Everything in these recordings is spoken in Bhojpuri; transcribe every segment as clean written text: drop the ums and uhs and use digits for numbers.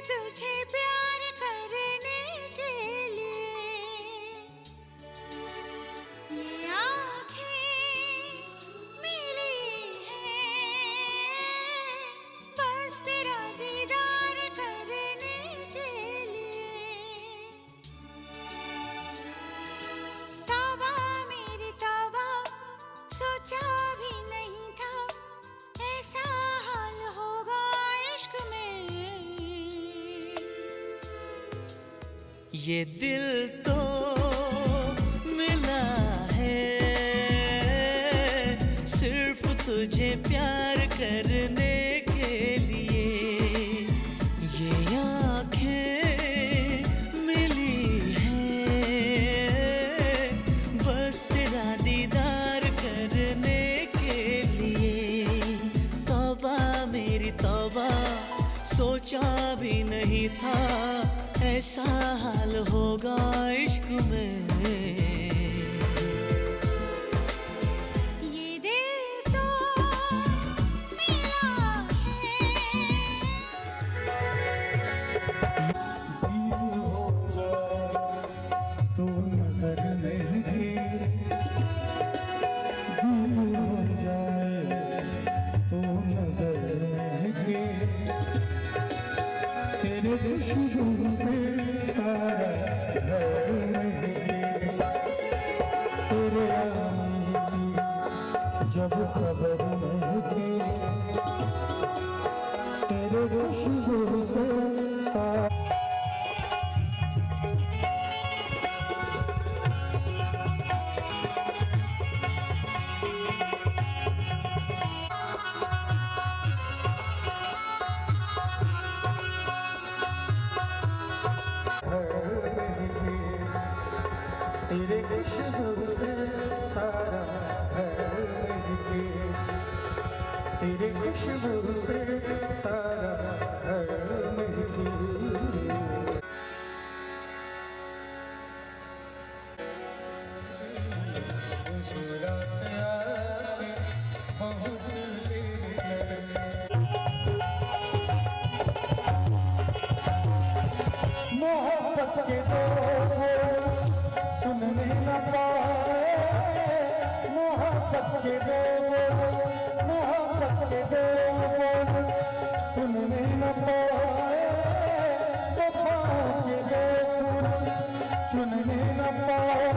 तुझे प्यार करने के लिए ये आँखें मिली हैं, बस तेरा दीदार करने के लिए। तौबा मेरी तौबा, सोचा भी नहीं था ऐसा हाल होगा इश्क में। ये दिल तो मिला है सिर्फ तुझे प्यार करने के लिए। ये आँखें मिली हैं बस तेरा दीदार करने के लिए। तौबा मेरी तौबा, सोचा भी नहीं था ऐसा हाल होगा इश्क में। ये दिल तो मिला है। दिल हो जाए तो नजर नहीं, दिल हो जाए तो नजर नहीं, तेरे खुशबू से सारा घर नहीं, तेरे आने की जब खबर नहीं थी, तेरे खुशबू से सारा। तेरे खुशबू से सारा घर महके, तेरे खुशबू से सारा घर महके। मोहब्बत के दो सुनने न पाए, मोहब्बत के दो मोहब्बत के दो सुनने न पाए, वफा के दो चुनने न पाए।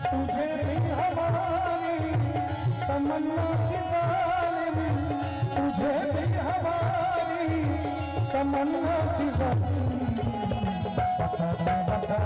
तुझे भी हमारी तमन्ना की जालिम, तुझे भी हमारी तमन्ना की जालिम। बता बता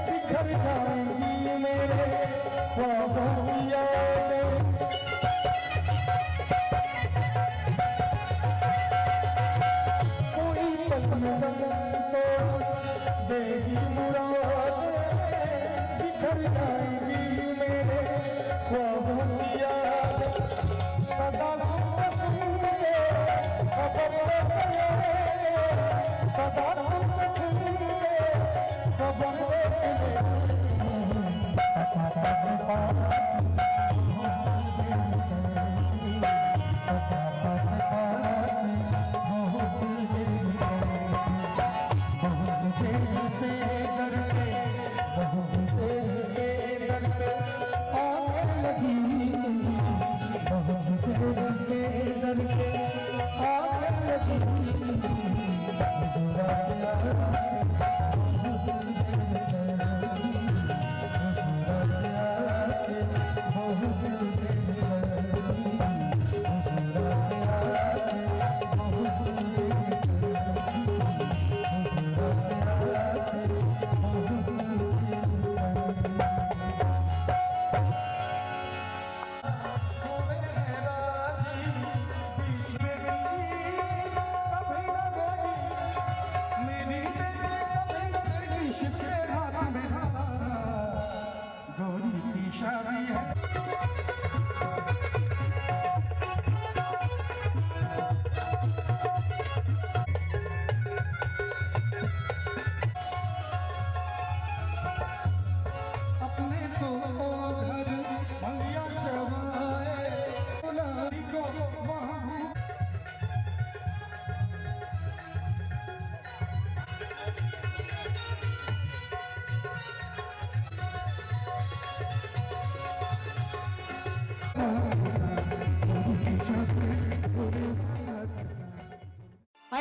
बिखर जाएंगी मेरे ख्वाबों की यादें। कोई पल में तो देगी मुरादें, बिखर जाएंगी मेरे ख्वाबों की यादें। सदा सुन के खबर सदा सुन के खबर से डरते, बहुत देर से डरते।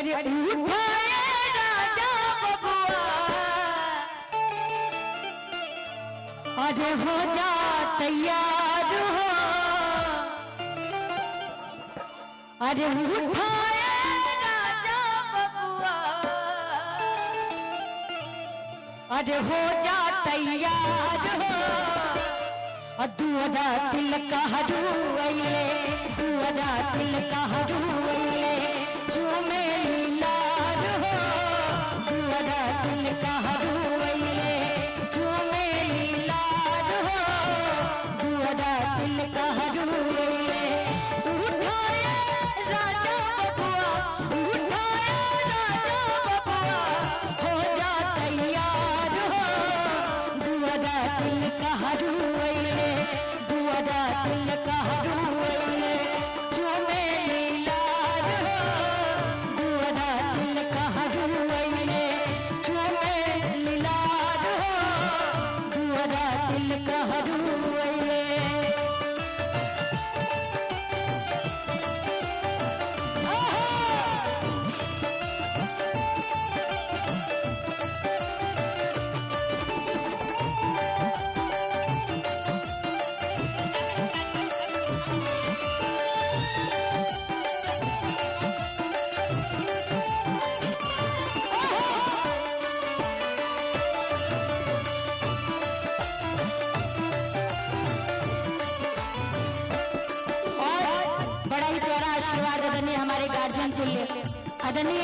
अरे उठाए राजा बबुआ, अरे हो जा तैयार हो, अरे उठाए राजा बबुआ, अरे हो जा तैयार हो, दुअरा तिलक हरूले, दुअरा तिलक हरूले, झूमे लीलार हो, दुअरा तिलक हरूले, झूमे लीलार हो, दुअरा तिलक हरूले। उठाए राजा बबुआ, उठाए राजा बबुआ, हो जा तैयार हो, दुअरा तिलक हरूले, दुअरा तिलक हरूले, झूमे लीलार हो, दुअरा तिलक हरूले, झूमे लीलार हो, दुअरा तिलक हरूले। बड़ा ही प्यारा आशीर्वाद आदरणीय हमारे गार्जियन तुल्य आदरणीय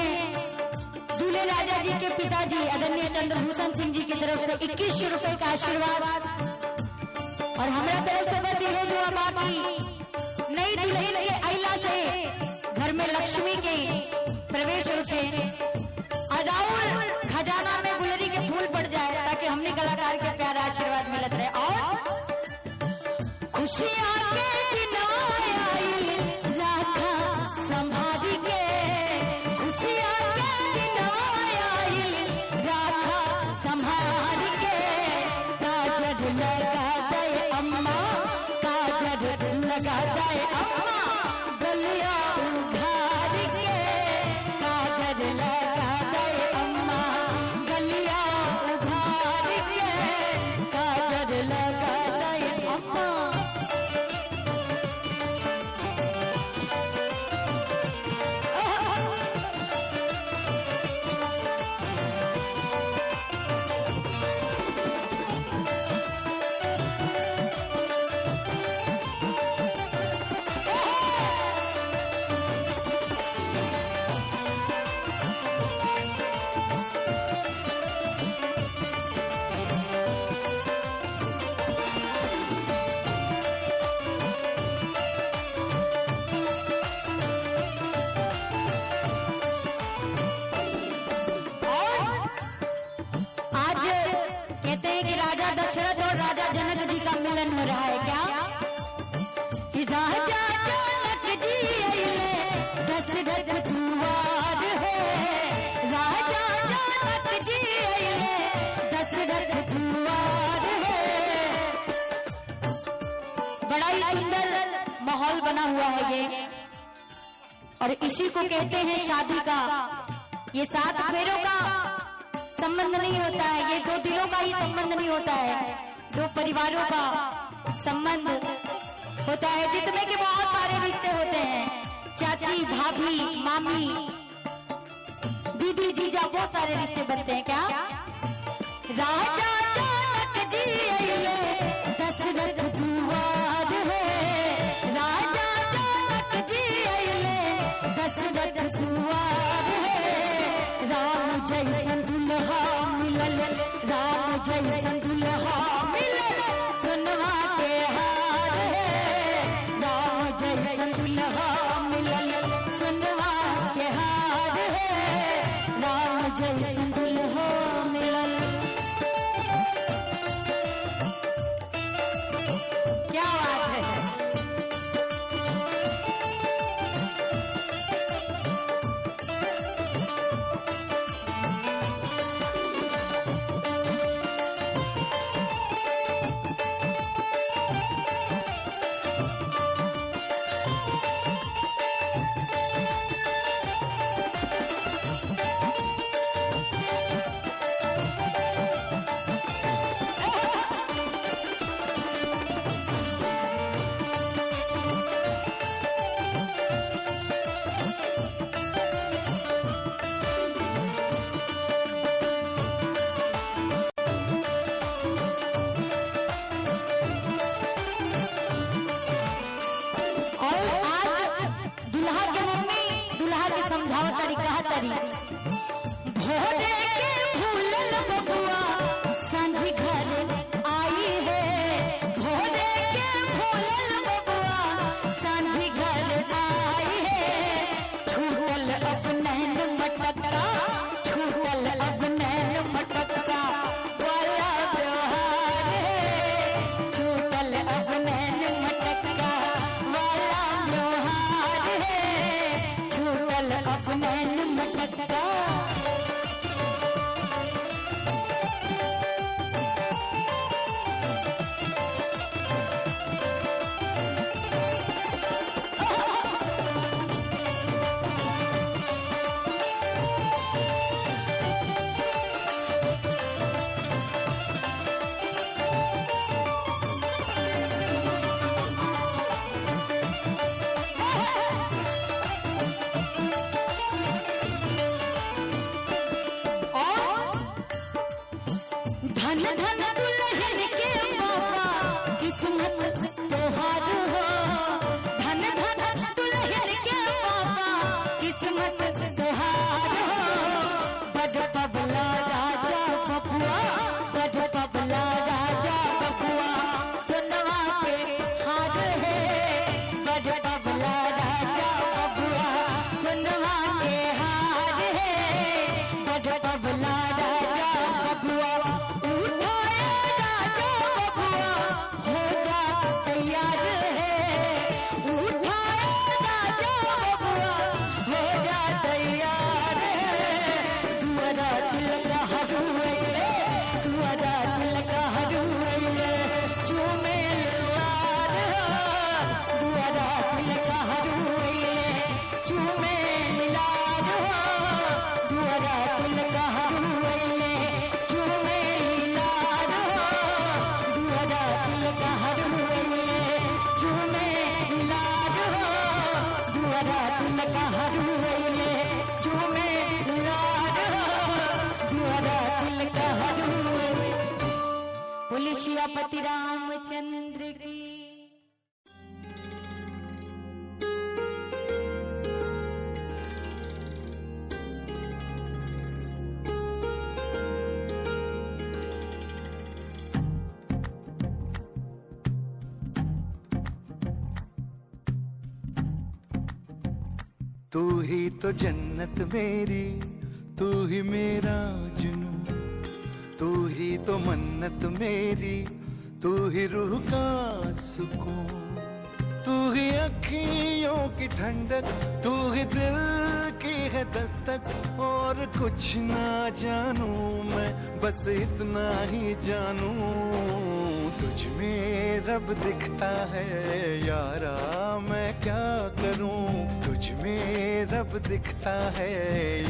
दूल्हे राजा जी के पिताजी आदरणीय चंद्रभूषण सिंह जी की तरफ से 2100 रुपए का आशीर्वाद, और हमारा तरफ से बस यही दुआ बाकी नई दुल्हन के अइला से घर में लक्ष्मी के प्रवेश होते, और राउर खजाना में गुलरी के फूल पड़ जाए, ताकि हमने कलाकार के प्यारा आशीर्वाद मिलत रहे, और खुशियां के दिन आई राखा संभारी के, खुशियां के दिन आई राखा संभारी के, काजर लगा दे अम्मा, काजर लगा दे अम्मा, गलिया उघार के, काजर लगा दे अम्मा, गलिया उघार के, काजर लगा दे अम्मा। आज कहते हैं कि राजा दशरथ और राजा जनक जी का मिलन हो रहा है, क्या कि राजा जनक जी अइले दशरथ दुआर है, राजा जनक जी अइले दशरथ दुआर है। बड़ा ही सुंदर माहौल बना हुआ है ये, और इसी को कहते हैं शादी का, ये 7 फेरों का संबंध नहीं होता है, ये 2 दिलों का ही संबंध नहीं होता है, 2 परिवारों का संबंध होता है, जिसमें कि बहुत सारे रिश्ते होते हैं, चाची, भाभी, मामी, दीदी, जीजा, बहुत सारे रिश्ते बनते हैं, क्या राजा जनक जी अइले दशरथ दुआर है, राजा जनक जी अइले दशरथ दुआर है, राम जैसन दुल्हा मिलल, राम जैसन दुल्हा मिलल, सुनवा के हार है, राम जैसन दुल्हा मिलल, सुनवा के हार है, राम जैसन दुल्हा मिलल। सियापति रामचंद्र की। तू ही तो जन्नत मेरी, तू ही मेरा जुनू, तू ही तो मन्नत मेरी, तू ही रूह का सुकून, तू ही अखियों की ठंडक, तू ही दिल की है दस्तक। और कुछ ना जानू मैं, बस इतना ही जानू, तुझ में रब दिखता है यारा, मैं क्या करूं। तुझ में रब दिखता है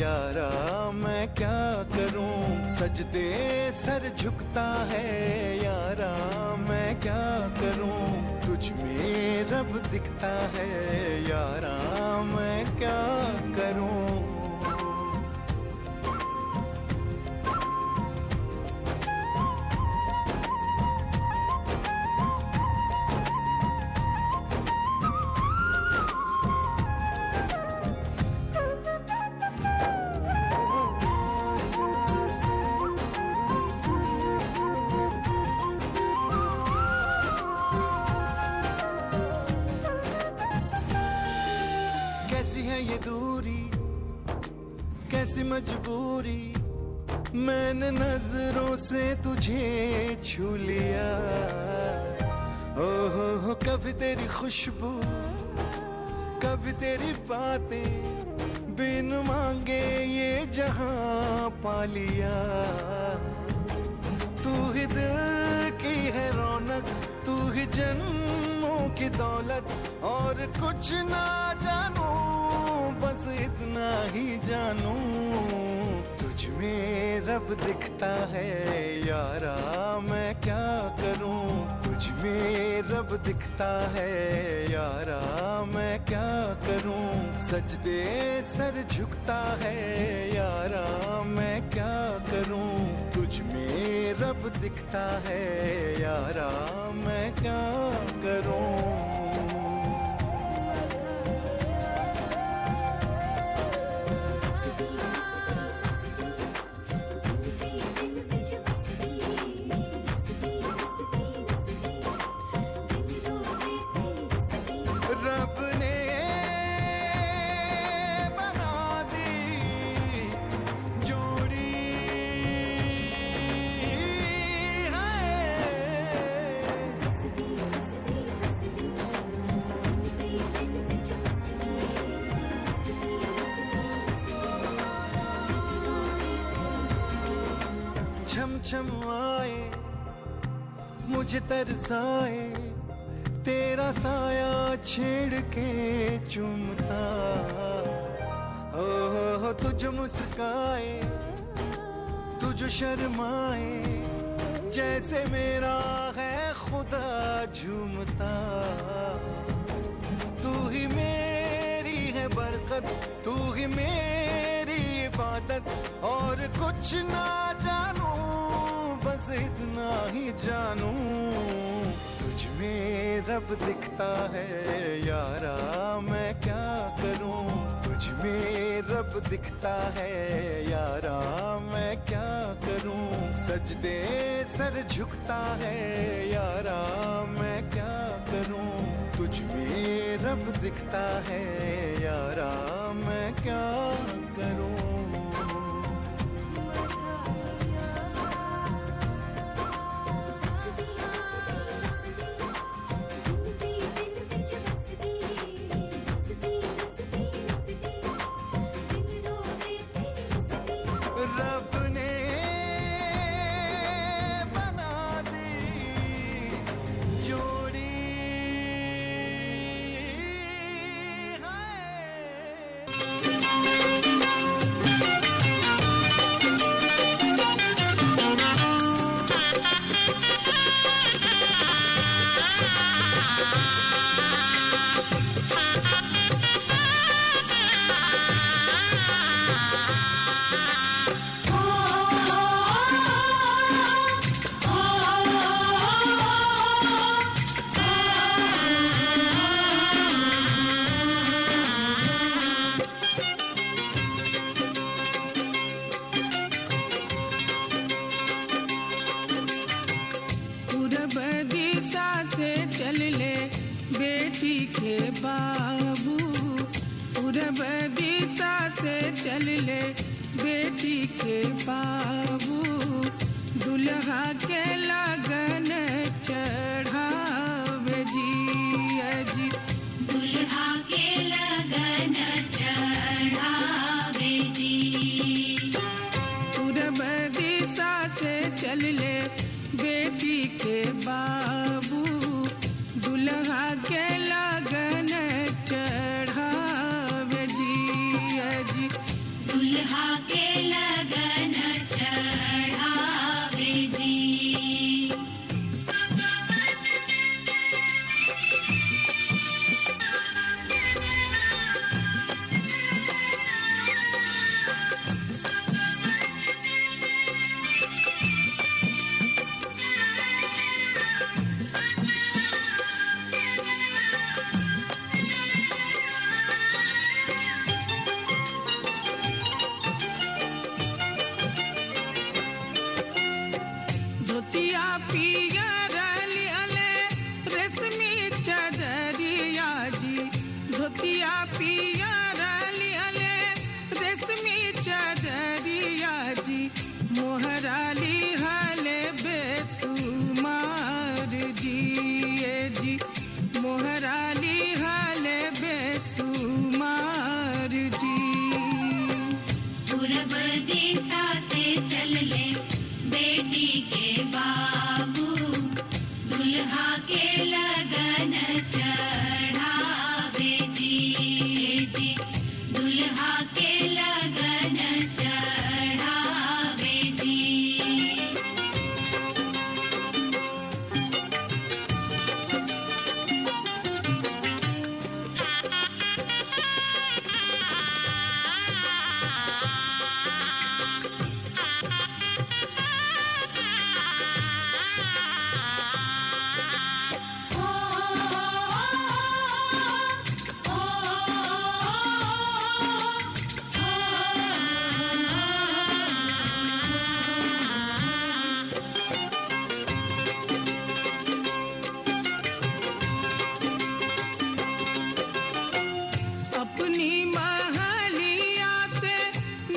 यारा, मैं क्या करूं। सजदे सर झुकता है यारा, मैं क्या करूं। तुझ में रब दिखता है यारा, मैं क्या करूं। कैसी है ये दूरी, कैसी मजबूरी, मैंने नजरों से तुझे छू लिया। ओ हो कभी तेरी खुशबू, कभी तेरी बातें, बिन मांगे ये जहां पा लिया। तू ही दिल की है रौनक, तू ही जन्मों की दौलत। और कुछ ना जानू, बस इतना ही जानू, तुझ में रब दिखता है यारा, मैं क्या करूं। तुझ में रब दिखता है यारा, मैं क्या करूं। सजदे सर झुकता है यारा, मैं क्या करूं। तुझ में रब दिखता है यारा, मैं क्या करूं। रब ने बना दी जोड़ी छम छम आए, मुझे तरसाए, तेरा साया छेड़ के चूमता। ओ तुझ मुस्काए, तुझ शर्माए, जैसे मेरा है खुदा झूमता। तू ही मेरी है बरकत, तू ही मेरी इबादत। और कुछ ना जानू, बस इतना ही जानू, तुझ में रब दिखता है यारा, मैं क्या करूं। तुझ में रब दिखता है यारा, मैं क्या करूं। सजदे सर झुकता है यारा, मैं क्या करूं। तुझ में रब दिखता है यारा, मैं क्या करूं। रब ने बना दी जोड़ी है। बेटी के बाबू पूरब दिशा से चल ले बेटी के बाबू दुल्हा के लगन चढ़ावे जी अजी दुल्हा के लगन चढ़ावे जी पूरब दिशा से चल ले बेटी के बाबू दुल्हा के लगन चढ़ावे जी अजी दुल्हा के लगन चढ़ावे जी धोतिया पियर लिहले रेशमी चदरिया जी धोतिया पियर लिहले रेशमी चदरिया जी मोहरा लिहले बेसुमार जी ए जी मोहरा लिहले बेसुमार जी पूरब दिशा से चल ले बेटी के बाबू दुल्हा के लगन चढ़ावे जी दुल्हा के लगन चढ़ावे जी अपनी महलिया से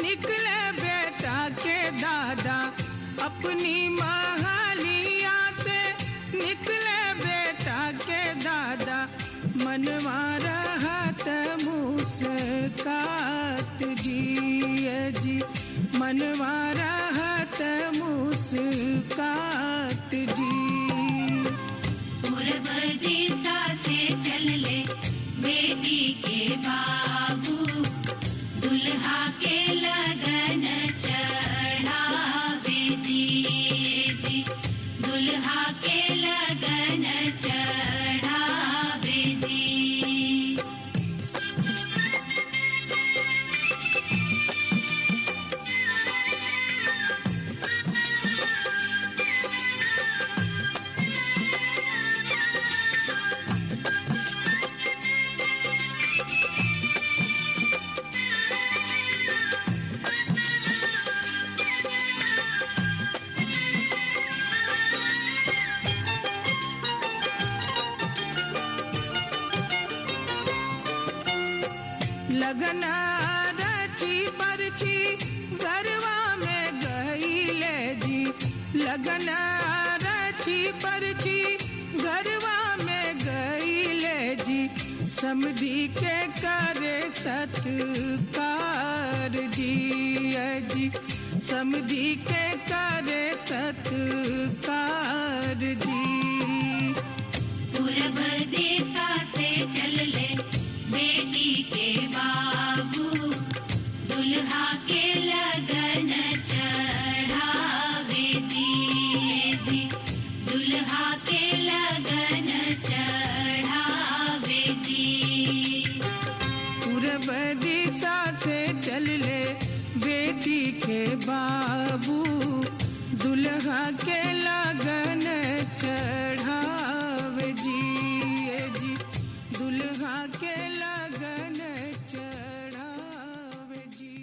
निकले बेटा के दादा अपनी महलिया से निकले बेटा के दादा मनवा रहत मुस्कात जी जी मनवा रहत मुस्कात जी पूरब दिशा से चल ले बेटी के बाबू दुल्हा के लगन चढ़ावे जी दुल्हा के लगन चढ़ावे जी लगन रची परची गरवा में गईले जी लगन रची परची गरवा में गईले जी समधी के करे सत्कार जी अजी समधी के करे सत्कार जी पूरब दिशा से चल ले बेटी के बाबू दुल्हा के लगन चढ़ावे जी दुल्हा के लगन चढ़ावे जी पूरब दिशा से चल ले बेटी के बाबू दुल्हा के लगन चढ़ावे जी दुल्हा के लगन चढ़ावे जी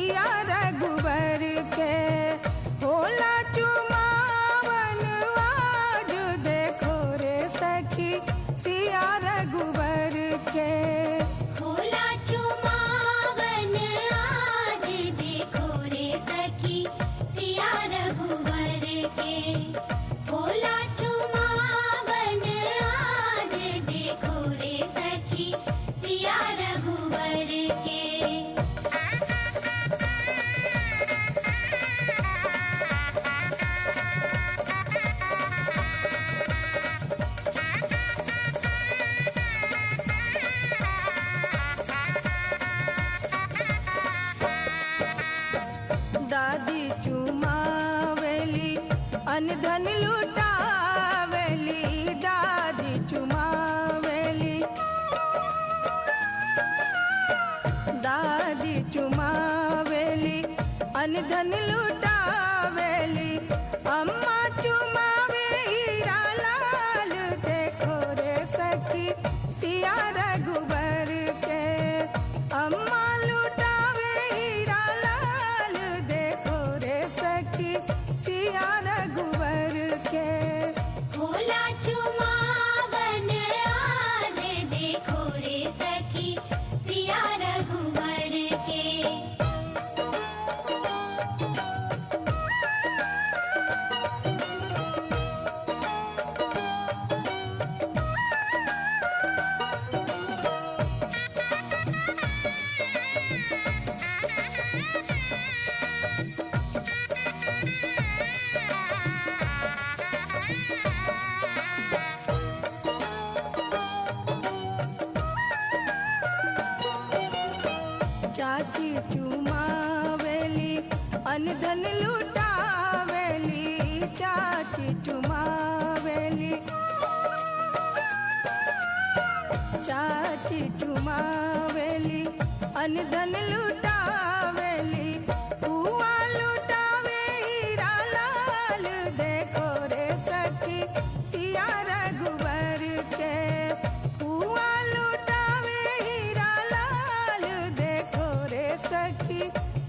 सिया रघुवर के होला चुमावन आज देखो रे सखी सिया रघुवर के होला चुमावन आज देखो रे सखी सिया रघुवर के होला चुमावन आज देखो रे सखी सिया रघुवर के दादी चुमावेली अनधन लुटावेली दादी चुमावेली दादी चुमावेली अनधन लुटावेली अम्मा चुमावे हीरा लाल देखो रे सखी सिया रघुवर के अम्मा लुटावे हीरा लाल देखो रे सखी सिया रघुवर के होला चुमावन आज देखो रे सखी सिया रघुवर के चाची चुमावेली अनधन लुटावेली चाची चुमावेली चाची चुमावेली अनधन लुटावेली बुआ लुटावे हीरा लाल देखो रे सखी सिया रघुवर के बुआ लुटावे हीरा लाल देखो रे सखी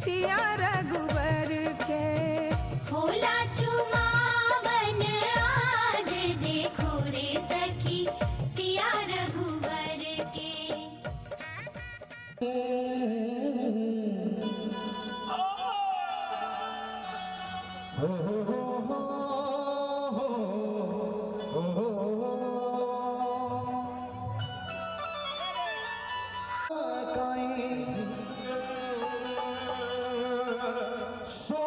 सिया रघुवर के होला चुमावन आज देखो रे सखी सिया रघुवर के So